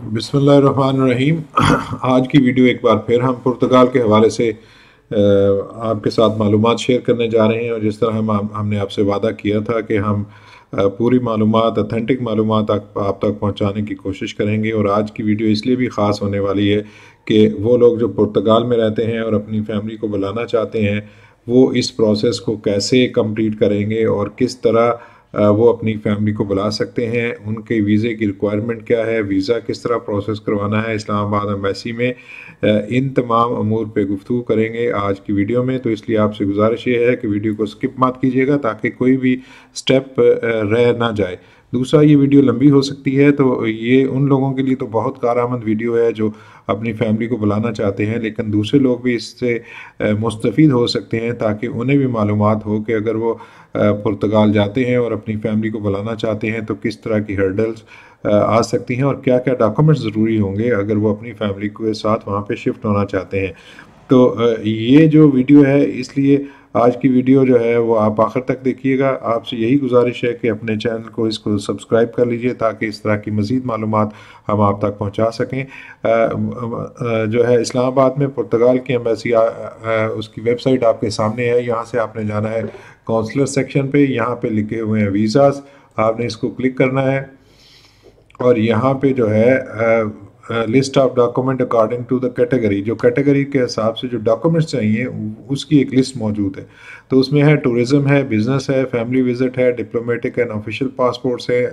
बिस्मिल्लाहिर्रहमानिर्रहीम। आज की वीडियो एक बार फिर हम पुर्तगाल के हवाले से आपके साथ मालूमात शेयर करने जा रहे हैं। और जिस तरह हमने आपसे वादा किया था कि हम पूरी मालूमात, ऑथेंटिक मालूमात आप तक पहुंचाने की कोशिश करेंगे। और आज की वीडियो इसलिए भी ख़ास होने वाली है कि वो लोग जो पुर्तगाल में रहते हैं और अपनी फैमिली को बुलाना चाहते हैं, वो इस प्रोसेस को कैसे कंप्लीट करेंगे और किस तरह वो अपनी फैमिली को बुला सकते हैं। उनके वीज़े की रिक्वायरमेंट क्या है, वीज़ा किस तरह प्रोसेस करवाना है इस्लामाबाद एम्बेसी में, इन तमाम अमूर पे गुफ्तगू करेंगे आज की वीडियो में। तो इसलिए आपसे गुजारिश ये है कि वीडियो को स्किप मत कीजिएगा ताकि कोई भी स्टेप रह ना जाए। दूसरा, ये वीडियो लंबी हो सकती है, तो ये उन लोगों के लिए तो बहुत कारआमद वीडियो है जो अपनी फैमिली को बुलाना चाहते हैं, लेकिन दूसरे लोग भी इससे मुस्तफ़ीद हो सकते हैं ताकि उन्हें भी मालूमात हो कि अगर वो पुर्तगाल जाते हैं और अपनी फैमिली को बुलाना चाहते हैं तो किस तरह की हर्डल्स आ सकती हैं और क्या क्या डॉक्यूमेंट्स ज़रूरी होंगे अगर वो अपनी फैमिली के साथ वहाँ पे शिफ्ट होना चाहते हैं। तो ये जो वीडियो है, इसलिए आज की वीडियो जो है वो आप आखिर तक देखिएगा। आपसे यही गुजारिश है कि अपने चैनल को इसको सब्सक्राइब कर लीजिए ताकि इस तरह की मज़ीद मालूमात हम आप तक पहुंचा सकें। जो है इस्लामाबाद में पुर्तगाल की एम्बेसी, उसकी वेबसाइट आपके सामने है। यहाँ से आपने जाना है काउंसलर सेक्शन पे, यहाँ पे लिखे हुए हैं वीज़ाज़, आपने इसको क्लिक करना है और यहाँ पे जो है list of document according to the category, जो कैटेगरी के हिसाब से जो डॉक्यूमेंट्स चाहिए उसकी एक लिस्ट मौजूद है। तो उसमें है टूरिज़म है, बिज़नेस है, फैमिली विज़िट है, डिप्लोमेटिक एंड ऑफिशियल पासपोर्ट्स है,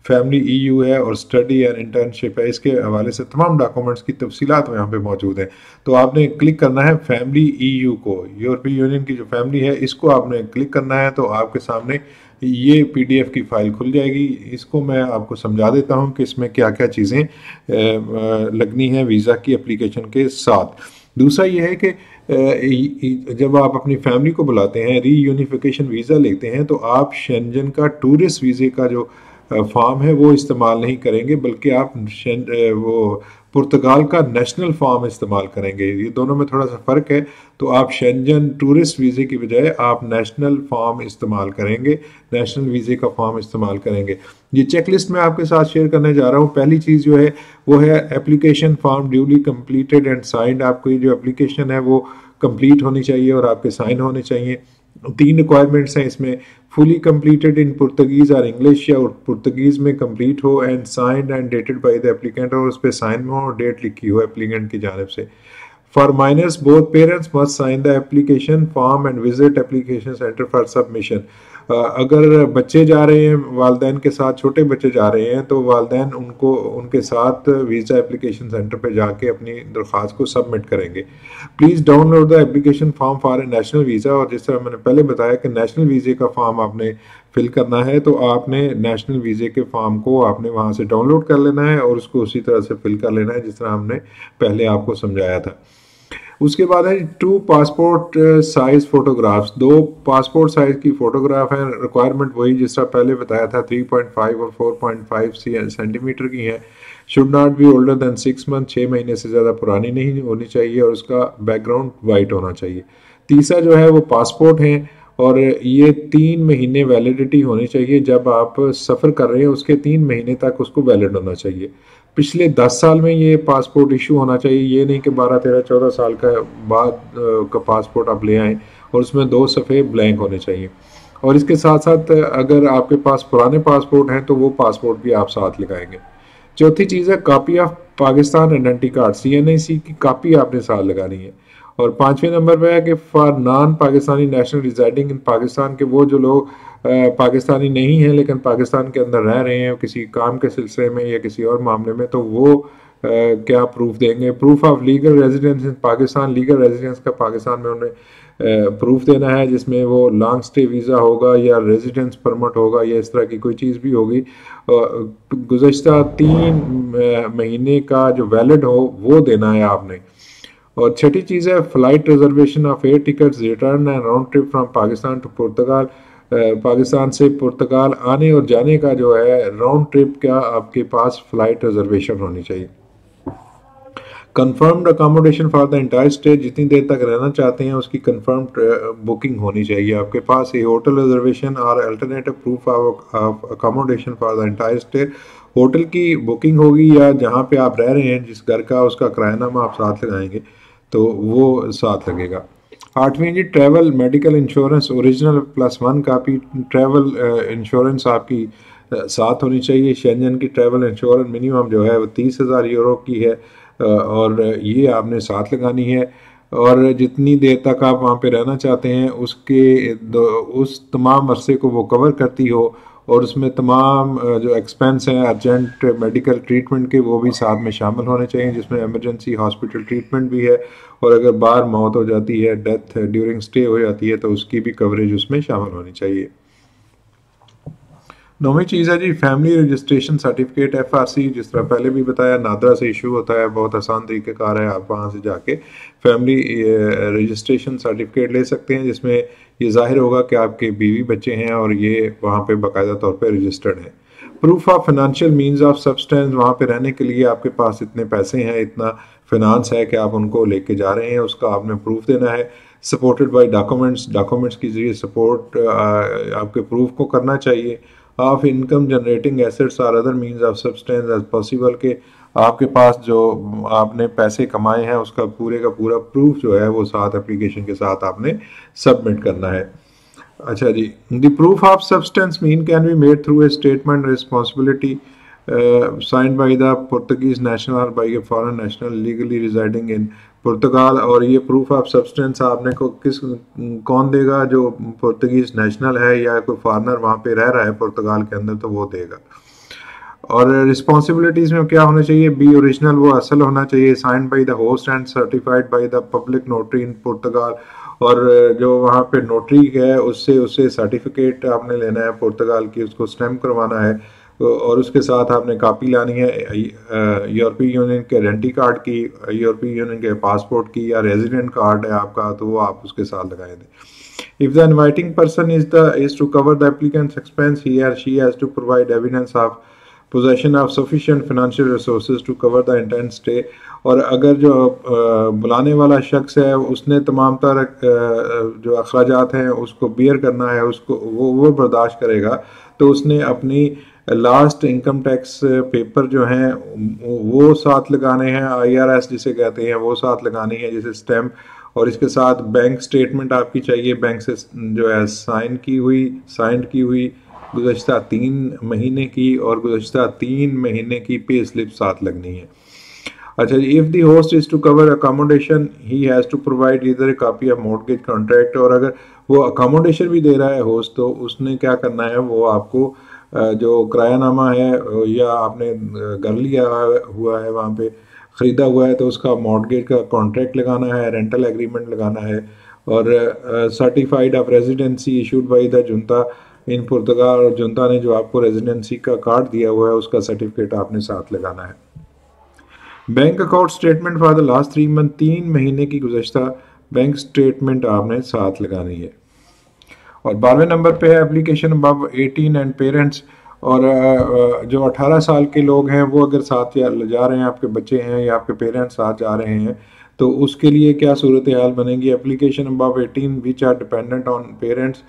फैमिली EU है और स्टडी एंड इंटर्नशिप है। इसके हवाले से तमाम डॉक्यूमेंट्स की तफसीलात यहाँ पे मौजूद हैं। तो आपने क्लिक करना है फैमिली EU को, यूरोपीय यूनियन की जो फैमिली है इसको आपने क्लिक करना है। तो आपके सामने ये PDF की फ़ाइल खुल जाएगी। इसको मैं आपको समझा देता हूँ कि इसमें क्या क्या चीज़ें लगनी है वीज़ा की एप्लीकेशन के साथ। दूसरा ये है कि जब आप अपनी फैमिली को बुलाते हैं, रीयूनिफिकेशन वीज़ा लेते हैं, तो आप शेंजन का टूरिस्ट वीज़े का जो फॉर्म है वो इस्तेमाल नहीं करेंगे, बल्कि आप वो पुर्तगाल का नेशनल फॉर्म इस्तेमाल करेंगे। ये दोनों में थोड़ा सा फ़र्क है। तो आप शेंजन टूरिस्ट वीज़े की बजाय आप नेशनल फॉर्म इस्तेमाल करेंगे, नेशनल वीज़े का फॉर्म इस्तेमाल करेंगे। ये चेक लिस्ट मैं आपके साथ शेयर करने जा रहा हूँ। पहली चीज़ जो है वो है application form duly completed and signed. आपकी जो एप्लीकेशन है वो कंप्लीट होनी चाहिए और आपके साइन होने चाहिए। 3 रिक्वायरमेंट्स हैं इसमें, फुली कंप्लीटेड इन पुर्तगीज़ और इंग्लिश, या पुर्तगीज़ में कंप्लीट हो, and signed and dated by the applicant, और उस पर साइन में हो और डेट लिखी हो एप्लीकेंट की जानिब से। For minors both parents must sign the application form and visit application center for submission. अगर बच्चे जा रहे हैं वालदैन के साथ, छोटे बच्चे जा रहे हैं, तो वालदैन उनको उनके साथ वीज़ा एप्लीकेशन सेंटर पे जाके अपनी दरख्वास्त को सबमिट करेंगे। Please download the application form for a national visa. और जिस तरह मैंने पहले बताया कि नेशनल वीज़े का फॉर्म आपने फिल करना है, तो आपने नेशनल वीज़े के फॉर्म को आपने वहाँ से डाउनलोड कर लेना है और उसको उसी तरह से फिल कर लेना है जिस तरह हमने पहले आपको समझाया था। उसके बाद है 2 passport size photographs, 2 passport size की फ़ोटोग्राफ हैं। रिक्वायरमेंट वही जिस तरह पहले बताया था, 3.5 और 4.5 सेंटीमीटर की है। Should not be older than 6 month, 6 महीने से ज़्यादा पुरानी नहीं होनी चाहिए और उसका बैकग्राउंड वाइट होना चाहिए। तीसरा जो है वो पासपोर्ट है और ये 3 महीने वैलिडिटी होनी चाहिए। जब आप सफ़र कर रहे हैं उसके 3 महीने तक उसको वैलिड होना चाहिए। पिछले 10 साल में ये पासपोर्ट इशू होना चाहिए। ये नहीं कि 12, 13, 14 साल का बाद का पासपोर्ट आप ले आएँ और उसमें 2 सफ़े ब्लैंक होने चाहिए। और इसके साथ साथ अगर आपके पास पुराने पासपोर्ट हैं तो वो पासपोर्ट भी आप साथ लगाएंगे। चौथी चीज़ है copy of Pakistan identity card, CNIC की कॉपी आपने साथ लगानी है। और 5वें नंबर पे है कि for non Pakistani national residing इन पाकिस्तान, के वो जो लोग पाकिस्तानी नहीं हैं लेकिन पाकिस्तान के अंदर रह रहे हैं किसी काम के सिलसिले में या किसी और मामले में, तो वो क्या प्रूफ देंगे। Proof of legal residence in Pakistan, legal residence का पाकिस्तान में उन्हें प्रूफ देना है, जिसमें वो लॉन्ग स्टे वीज़ा होगा या रेजिडेंस परमिट होगा या इस तरह की कोई चीज़ भी होगी। गुज़श्ता 3 महीने का जो वैलिड हो वो देना है आपने। और छठी चीज़ है flight reservation of air tickets return and round trip from Pakistan to Portugal. Pakistan से पुर्तगाल आने और जाने का जो है राउंड ट्रिप का आपके पास फ़्लाइट रिजर्वेशन होनी चाहिए। Confirmed accommodation for the entire stay, जितनी देर तक रहना चाहते हैं उसकी कंफर्म्ड बुकिंग होनी चाहिए आपके पास। ये होटल रिजर्वेशन और alternative proof of accommodation for the entire stay, hotel की बुकिंग होगी या जहाँ पे आप रह रहे हैं जिस घर का, उसका किरायानामा आप साथ लगाएंगे तो वो साथ लगेगा। 8वीं जी, travel medical insurance original +1 copy travel insurance आपकी साथ होनी चाहिए। शेंजन की ट्रैवल इंश्योरेंस मिनिमम जो है वो 30,000 यूरो की है और ये आपने साथ लगानी है। और जितनी देर तक आप वहाँ पे रहना चाहते हैं उस तमाम अरसे को वो कवर करती हो, और उसमें तमाम जो एक्सपेंस हैं अर्जेंट मेडिकल ट्रीटमेंट के वो भी साथ में शामिल होने चाहिए, जिसमें इमरजेंसी हॉस्पिटल ट्रीटमेंट भी है, और अगर बाहर मौत हो जाती है, डेथ ड्यूरिंग स्टे हो जाती है, तो उसकी भी कवरेज उसमें शामिल होनी चाहिए। 9वीं चीज़ है जी फैमिली रजिस्ट्रेशन सर्टिफिकेट FRC। जिस तरह पहले भी बताया, नादरा से इशू होता है, बहुत आसान तरीक़ेकार है, आप वहाँ से जाके फैमिली रजिस्ट्रेशन सर्टिफिकेट ले सकते हैं, जिसमें ये ज़ाहिर होगा कि आपके बीवी बच्चे हैं और ये वहाँ पे बाकायदा तौर पे रजिस्टर्ड हैं। Proof of financial means of substance, वहाँ पे रहने के लिए आपके पास इतने पैसे हैं, इतना फिनांस है कि आप उनको लेके जा रहे हैं, उसका आपने प्रूफ देना है। सपोर्टेड बाई डॉक्यूमेंट्स के ज़रिए सपोर्ट आपके प्रूफ को करना चाहिए। ऑफ इनकम जनरेटिंग एसेट्स और other means of substance as possible, के आपके पास जो आपने पैसे कमाए हैं उसका पूरे का पूरा प्रूफ जो है वो साथ एप्लीकेशन के साथ आपने सबमिट करना है। अच्छा जी, the proof of substance mean can be made through a statement responsibility signed by the Portuguese national और by a foreign national legally residing in Portugal. और ये प्रूफ ऑफ सब्सटेंस आपने को कौन देगा, जो पुर्तगीज नेशनल है या कोई फॉरेनर वहाँ पे रह रहा है पुर्तगाल के अंदर, तो वो देगा। और रिस्पॉन्सिबिलिटीज़ में क्या होना चाहिए, बी ओरिजिनल, वो असल होना चाहिए, signed by the host and certified by the public notary in Portugal. और जो वहाँ पे नोटरी है उससे सर्टिफिकेट आपने लेना है पुर्तगाल की, उसको स्टैम्प करवाना है, और उसके साथ आपने कापी लानी है यूरोपीय यूनियन के आइडेंटिटी कार्ड की, यूरोपीय यूनियन के पासपोर्ट की, या रेजिडेंट कार्ड है आपका तो वो आप उसके साथ लगाए दें। If the inviting person is to cover the applicants expense, he और she has to provide evidence of possession of sufficient financial resources to cover the intent stay. और अगर जो बुलाने वाला शख्स है उसने तमाम तर जो अखराजात हैं उसको बियर करना है, उसको वो बर्दाश्त करेगा, तो उसने अपनी लास्ट इनकम टैक्स पेपर जो हैं वो साथ लगाने हैं, IRS जिसे कहते हैं वो साथ लगानी है, जैसे स्टैम्प, और इसके साथ बैंक स्टेटमेंट आपकी चाहिए, बैंक से जो है साइंड की हुई गुज़श्ता 3 महीने की, और गुज़श्ता 3 महीने की पे स्लिप साथ लगनी है। अच्छा, if the host is to cover accommodation, he has to provide either a copy of mortgage contract. और अगर वो अकोमोडेशन भी दे रहा है होस्ट, तो उसने क्या करना है, वो आपको जो किरायानामा है या आपने घर लिया हुआ है वहाँ पे ख़रीदा हुआ है, तो उसका मॉर्गेज का कॉन्ट्रैक्ट लगाना है, रेंटल एग्रीमेंट लगाना है, और certified of residency issued by the junta in Portugal, और जुंता ने जो आपको रेजिडेंसी का कार्ड दिया हुआ है उसका सर्टिफिकेट आपने साथ लगाना है। Bank account statement for the last 3 month, 3 महीने की गुज़श्ता बैंक स्टेटमेंट आपने साथ लगानी है। और 12वें नंबर पे है एप्लीकेशन अबव 18 एंड पेरेंट्स। और जो 18 साल के लोग हैं वो अगर साथ जा रहे हैं, आपके बच्चे हैं या आपके पेरेंट्स साथ जा रहे हैं, तो उसके लिए क्या सूरत हाल बनेगी। Application above 18 which are dependent on parents,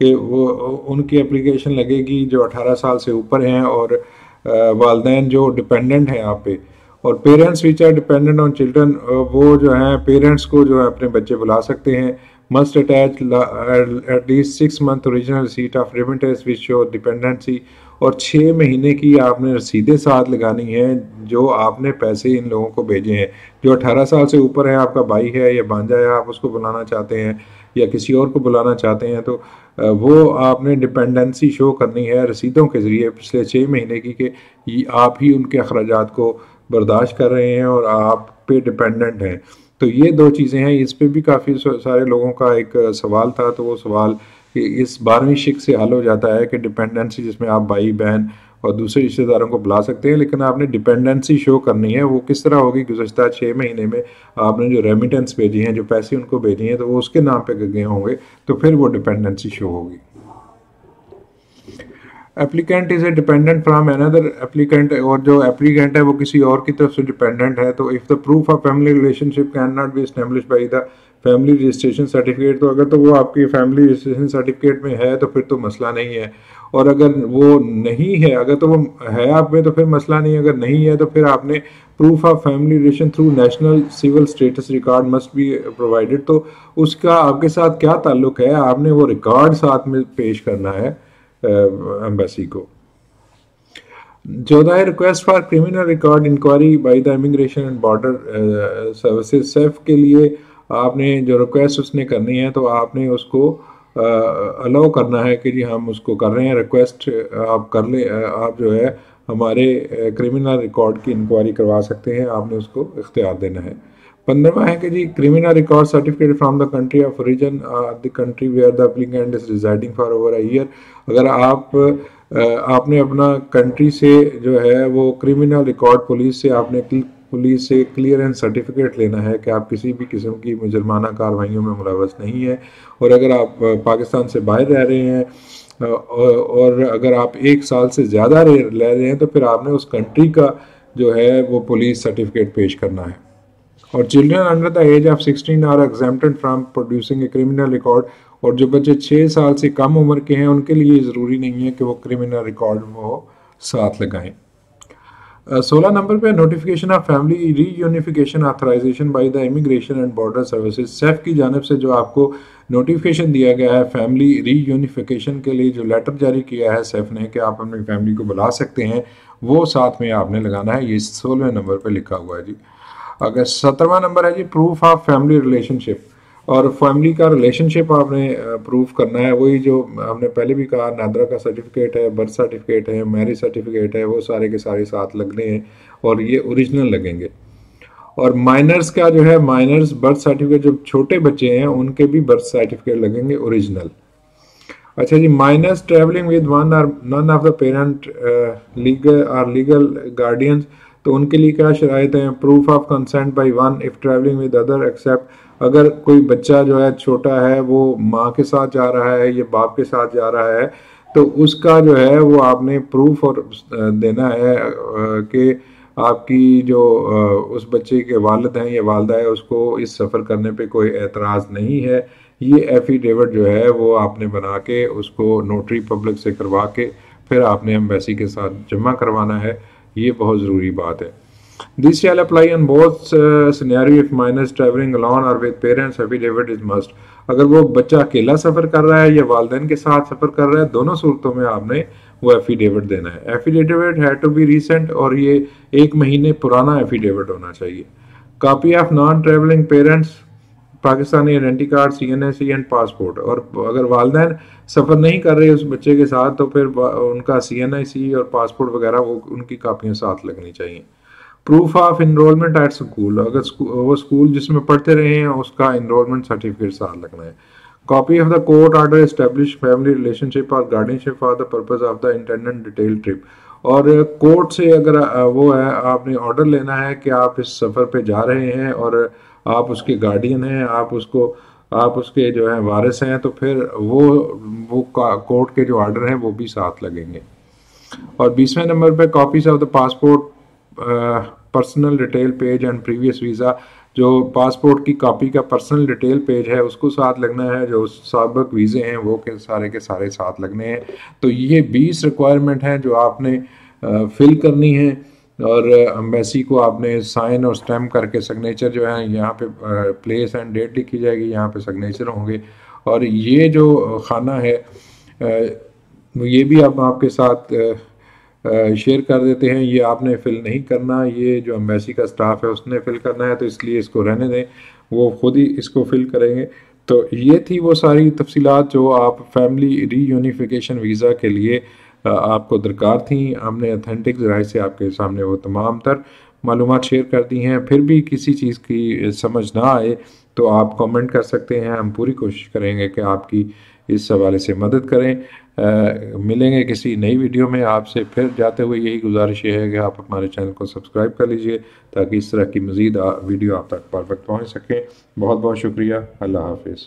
कि वो उनकी एप्लीकेशन लगेगी जो 18 साल से ऊपर हैं, और वालदैन जो डिपेंडेंट हैं आप पे। और parents which are dependent on children, वो जो हैं पेरेंट्स को जो है अपने बच्चे बुला सकते हैं। Must attach at least 6 month original receipt of remittance which show dependency, और 6 महीने की आपने रसीदें साथ लगानी है जो आपने पैसे इन लोगों को भेजे हैं। जो 18 साल से ऊपर है, आपका भाई है या भांजा है, आप उसको बुलाना चाहते हैं या किसी और को बुलाना चाहते हैं, तो वो आपने डिपेंडेंसी शो करनी है रसीदों के ज़रिए पिछले 6 महीने की, कि आप ही उनके अखराजात को बर्दाश्त कर रहे हैं और आप पे डिपेंडेंट हैं। तो ये 2 चीज़ें हैं। इस पे भी काफ़ी सारे लोगों का एक सवाल था, तो वो सवाल इस 12वीं शिक से हल हो जाता है कि डिपेंडेंसी, जिसमें आप भाई बहन और दूसरे रिश्तेदारों को बुला सकते हैं, लेकिन आपने डिपेंडेंसी शो करनी है। वो किस तरह होगी, गुज़श्ता 6 महीने में आपने जो रेमिटेंस भेजी हैं, जो पैसे उनको भेजे हैं, तो वो उसके नाम पे गए होंगे, तो फिर वो डिपेंडेंसी शो होगी। Applicant is a dependent from another applicant, और जो एप्लीकेंट है वो किसी और की तरफ से डिपेंडेंट है, तो if the proof of family relationship can not be establish by the family registration certificate, तो अगर तो वो आपकी फैमिली रजिस्ट्रेशन सर्टिफिकेट में है तो फिर तो मसला नहीं है। और अगर वो नहीं है, अगर तो वो है आप में तो फिर मसला नहीं, अगर नहीं है तो फिर आपने proof of family relation through national civil status record must be provided. तो उसका आपके साथ क्या ताल्लुक है, आपने वो रिकॉर्ड साथ में पेश करना है एम्बेसी को। 14 request for criminal record inquiry by the immigration and border services SEF के लिए आपने जो रिक्वेस्ट उसने करनी है तो आपने उसको अलाउ करना है कि जी हम उसको कर रहे हैं रिक्वेस्ट, आप कर ले, आप जो है हमारे क्रिमिनल रिकॉर्ड की इंक्वायरी करवा सकते हैं, आपने उसको इख्तियार देना है। 15वां है कि जी criminal record certificate from the country of origin, the country where the applicant is residing for over a year. अगर आपने अपना कंट्री से जो है वो क्रिमिनल रिकॉर्ड पुलिस से क्लियरेंस सर्टिफिकेट लेना है कि आप किसी भी किस्म की मुजरमाना कार्रवाइयों में मुलव्वस नहीं है। और अगर आप पाकिस्तान से बाहर रह रहे हैं और अगर आप 1 साल से ज़्यादा रह रहे हैं तो फिर आपने उस कंट्री का जो है वो पुलिस सर्टिफिकेट पेश करना है। और children under the age of 16 are exempted from producing a criminal record. और जो बच्चे 6 साल से कम उम्र के हैं उनके लिए ज़रूरी नहीं है कि वो क्रिमिनल रिकॉर्ड वो साथ लगाएं। 16 नंबर पे notification of family reunification authorization by the immigration and border services SEF की जानिब से जो आपको नोटिफिकेशन दिया गया है फैमिली रीयूनिफिकेशन के लिए, जो लेटर जारी किया है सेफ ने कि आप अपनी फैमिली को बुला सकते हैं, वो साथ में आपने लगाना है। ये 16वें नंबर पे लिखा हुआ है जी। अगर 17वां नंबर है जी प्रूफ ऑफ फैमिली रिलेशनशिप, और फैमिली का रिलेशनशिप आपने प्रूफ करना है। वही जो हमने पहले भी कहा, नादरा का सर्टिफिकेट है, बर्थ सर्टिफिकेट है, मैरिज सर्टिफिकेट है, वो सारे के सारे साथ लगने हैं और ये ओरिजिनल लगेंगे। और माइनर्स का जो है माइनर्स बर्थ सर्टिफिकेट, जो छोटे बच्चे हैं उनके भी बर्थ सर्टिफिकेट लगेंगे ओरिजिनल। अच्छा जी, माइनर्स ट्रैवलिंग विद वन और none of the parent legal guardians, तो उनके लिए क्या शराइत हैं? Proof of consent by one if traveling with other except, अगर कोई बच्चा जो है छोटा है वो माँ के साथ जा रहा है या बाप के साथ जा रहा है तो उसका जो है वो आपने प्रूफ और देना है कि आपकी जो उस बच्चे के वालिद हैं या वालदा है उसको इस सफ़र करने पे कोई एतराज़ नहीं है। ये एफिडेविट जो है वो आपने बना के उसको नोटरी पब्लिक से करवा के फिर आपने एम्बेसी के साथ जमा करवाना है। ये बहुत ज़रूरी बात है। This shall apply on both scenario if minors traveling alone or with parents, affidavit is must। अगर वो बच्चा अकेला सफ़र कर रहा है या वालिदैन के साथ सफ़र कर रहा है, दोनों सूरतों में आपने वो एफिडेविट देना है। एफिडेविट है टू बी रिसेंट, और ये 1 महीने पुराना एफिडेविट होना चाहिए। Copy of non travelling parents Pakistani identity card, CNAC and passport. और अगर वालिदैन सफ़र नहीं कर रहे उस बच्चे के साथ तो फिर उनका CNAC और पासपोर्ट वगैरह वो उनकी कापियाँ साथ लगनी चाहिए। Proof of enrolment at school, अगर वो स्कूल जिसमें पढ़ते रहे हैं उसका इनरोलमेंट सर्टिफिकेट साथ लगना है। Copy of the court order establish family relationship और guardianship for the purpose of the intended detail trip. और कोर्ट से अगर वो है, आपने ऑर्डर लेना है कि आप इस सफ़र पे जा रहे हैं और आप उसके गार्डियन हैं, आप उसके जो है वारिस हैं, तो फिर वो कोर्ट के जो ऑर्डर हैं वो भी साथ लगेंगे। और 20वें नंबर पे copies of the passport, personal detail page and previous visa, जो पासपोर्ट की कॉपी का पर्सनल डिटेल पेज है उसको साथ लगना है, जो साबिक वीज़े हैं वो के सारे साथ लगने हैं। तो ये 20 रिक्वायरमेंट हैं जो आपने फिल करनी है और एम्बेसी को आपने साइन और स्टैम्प करके सिग्नेचर जो है यहाँ पे प्लेस एंड डेट लिखी जाएगी, यहाँ पे सिग्नेचर होंगे। और ये जो खाना है ये भी अब आपके साथ शेयर कर देते हैं, ये आपने फिल नहीं करना, ये जो एम्बेसी का स्टाफ है उसने फिल करना है, तो इसलिए इसको रहने दें, वो खुद ही इसको फिल करेंगे। तो ये थी वो सारी तफसीलात जो आप फैमिली रीयूनिफिकेशन वीज़ा के लिए आपको दरकार थी। हमने अथेंटिक ज़राए से आपके सामने वो तमाम तर मालूमात शेयर कर दी हैं। फिर भी किसी चीज़ की समझ ना आए तो आप कमेंट कर सकते हैं, हम पूरी कोशिश करेंगे कि आपकी इस हवाले से मदद करें। मिलेंगे किसी नई वीडियो में आपसे। फिर जाते हुए यही गुजारिश है कि आप हमारे चैनल को सब्सक्राइब कर लीजिए ताकि इस तरह की मज़ीद वीडियो आप तक परफेक्ट पहुँच सकें। बहुत बहुत शुक्रिया। अल्लाह हाफिज़।